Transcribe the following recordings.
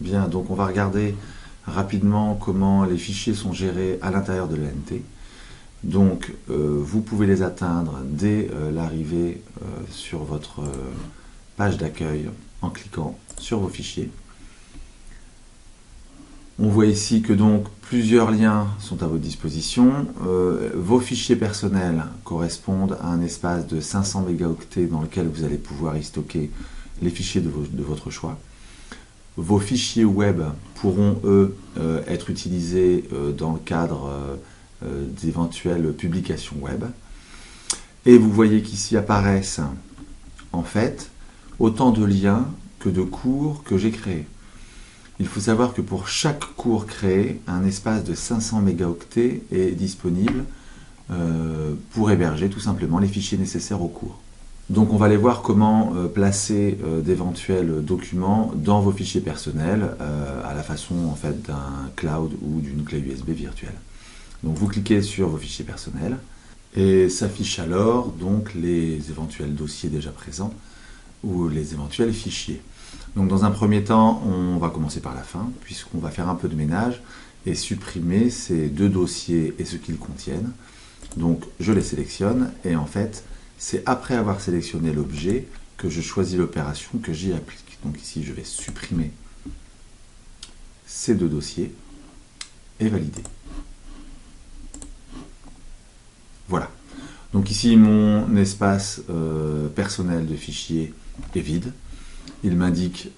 Bien, donc on va regarder rapidement comment les fichiers sont gérés à l'intérieur de l'ENT. Donc vous pouvez les atteindre dès l'arrivée sur votre page d'accueil en cliquant sur vos fichiers. On voit ici que donc plusieurs liens sont à votre disposition. Vos fichiers personnels correspondent à un espace de 500 mégaoctets dans lequel vous allez pouvoir y stocker les fichiers de votre choix. Vos fichiers web pourront, eux, être utilisés dans le cadre d'éventuelles publications web. Et vous voyez qu'ici apparaissent, en fait, autant de liens que de cours que j'ai créés. Il faut savoir que pour chaque cours créé, un espace de 500 mégaoctets est disponible pour héberger tout simplement les fichiers nécessaires au cours. Donc on va aller voir comment placer d'éventuels documents dans vos fichiers personnels à la façon en fait d'un cloud ou d'une clé USB virtuelle. Donc vous cliquez sur vos fichiers personnels et s'affichent alors donc les éventuels dossiers déjà présents ou les éventuels fichiers. Donc dans un premier temps, on va commencer par la fin puisqu'on va faire un peu de ménage et supprimer ces deux dossiers et ce qu'ils contiennent. Donc je les sélectionne et en fait c'est après avoir sélectionné l'objet que je choisis l'opération que j'y applique. Donc ici, je vais supprimer ces deux dossiers et valider. Voilà. Donc ici, mon espace personnel de fichiers est vide. Il m'indique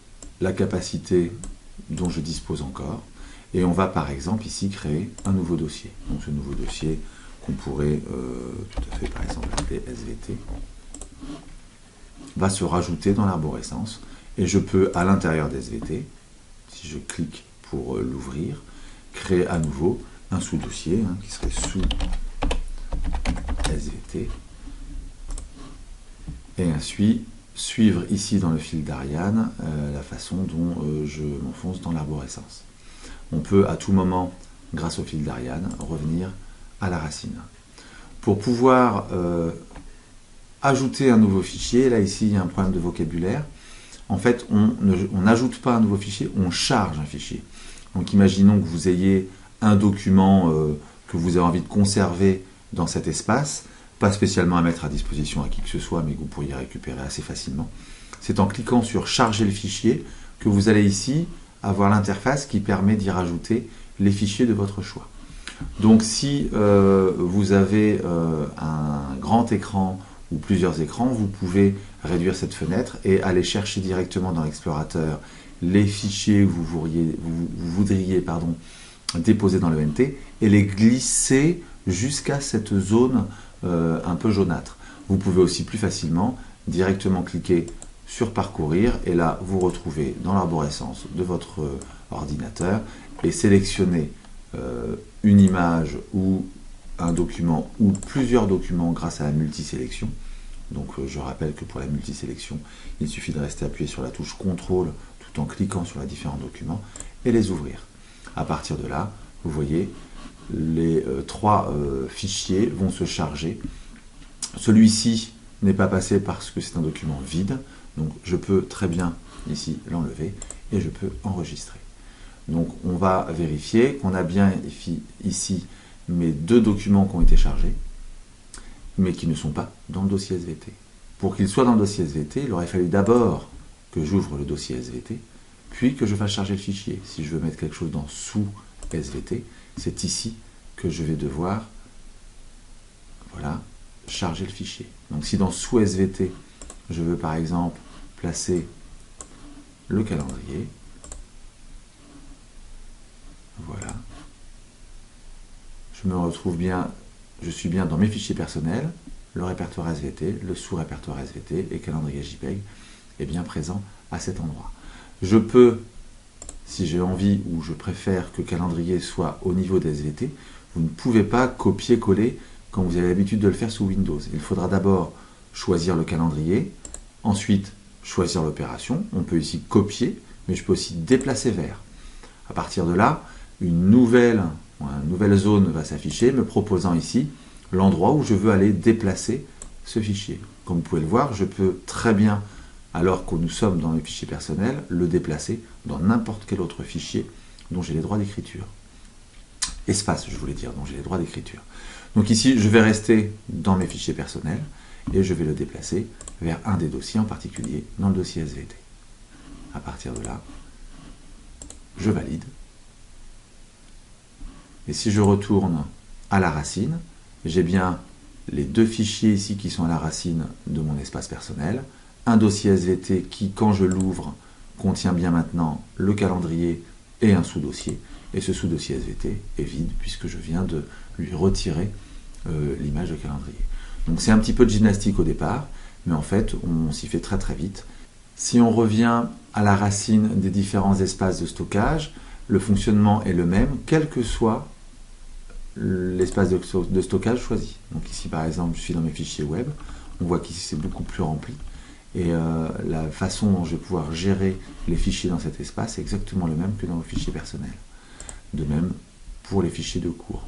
la capacité dont je dispose encore. Et on va par exemple ici créer un nouveau dossier. Donc ce nouveau dossier qu'on pourrait tout à fait par exemple appeler SVT, va se rajouter dans l'arborescence et je peux à l'intérieur d'SVT, si je clique pour l'ouvrir, créer à nouveau un sous-dossier qui serait sous SVT et ainsi suivre ici dans le fil d'Ariane la façon dont je m'enfonce dans l'arborescence. On peut à tout moment, grâce au fil d'Ariane, revenir à la racine. Pour pouvoir ajouter un nouveau fichier, là ici il y a un problème de vocabulaire, en fait on n'ajoute pas un nouveau fichier, on charge un fichier. Donc imaginons que vous ayez un document que vous avez envie de conserver dans cet espace, pas spécialement à mettre à disposition à qui que ce soit, mais que vous pourriez récupérer assez facilement. C'est en cliquant sur charger le fichier que vous allez ici avoir l'interface qui permet d'y rajouter les fichiers de votre choix. Donc si vous avez un grand écran ou plusieurs écrans, vous pouvez réduire cette fenêtre et aller chercher directement dans l'explorateur les fichiers que vous voudriez déposer dans l'ENT et les glisser jusqu'à cette zone un peu jaunâtre. Vous pouvez aussi plus facilement directement cliquer sur parcourir et là vous retrouvez dans l'arborescence de votre ordinateur et sélectionner une image ou un document ou plusieurs documents grâce à la multisélection. Donc je rappelle que pour la multisélection, il suffit de rester appuyé sur la touche CTRL tout en cliquant sur les différents documents et les ouvrir. À partir de là, vous voyez, les trois fichiers vont se charger. Celui-ci n'est pas passé parce que c'est un document vide, donc je peux très bien ici l'enlever et je peux enregistrer. Donc on va vérifier qu'on a bien ici mes deux documents qui ont été chargés, mais qui ne sont pas dans le dossier SVT. Pour qu'ils soient dans le dossier SVT, il aurait fallu d'abord que j'ouvre le dossier SVT, puis que je fasse charger le fichier. Si je veux mettre quelque chose dans sous SVT, c'est ici que je vais devoir charger le fichier. Donc si dans sous SVT, je veux par exemple placer le calendrier, voilà. Je suis bien dans mes fichiers personnels, le répertoire SVT, le sous-répertoire SVT et calendrier JPEG est bien présent à cet endroit. Je peux, si j'ai envie ou je préfère que calendrier soit au niveau d'SVT, vous ne pouvez pas copier-coller comme vous avez l'habitude de le faire sous Windows. Il faudra d'abord choisir le calendrier, ensuite choisir l'opération. On peut ici copier, mais je peux aussi déplacer vers. À partir de là, une nouvelle zone va s'afficher, me proposant ici l'endroit où je veux aller déplacer ce fichier. Comme vous pouvez le voir, je peux très bien alors que nous sommes dans le fichier personnel, le déplacer dans n'importe quel autre fichier dont j'ai les droits d'écriture. Espace, je voulais dire, dont j'ai les droits d'écriture. Donc ici, je vais rester dans mes fichiers personnels et je vais le déplacer vers un des dossiers en particulier, dans le dossier SVT. À partir de là, je valide. Et si je retourne à la racine, j'ai bien les deux fichiers ici qui sont à la racine de mon espace personnel, un dossier SVT qui, quand je l'ouvre, contient bien maintenant le calendrier et un sous-dossier. Et ce sous-dossier SVT est vide puisque je viens de lui retirer l'image de calendrier. Donc c'est un petit peu de gymnastique au départ, mais en fait on s'y fait très très vite. Si on revient à la racine des différents espaces de stockage, le fonctionnement est le même, quel que soit l'espace de stockage choisi. Donc ici par exemple je suis dans mes fichiers web, on voit qu'ici c'est beaucoup plus rempli. Et la façon dont je vais pouvoir gérer les fichiers dans cet espace est exactement le même que dans le fichier personnel. De même pour les fichiers de cours.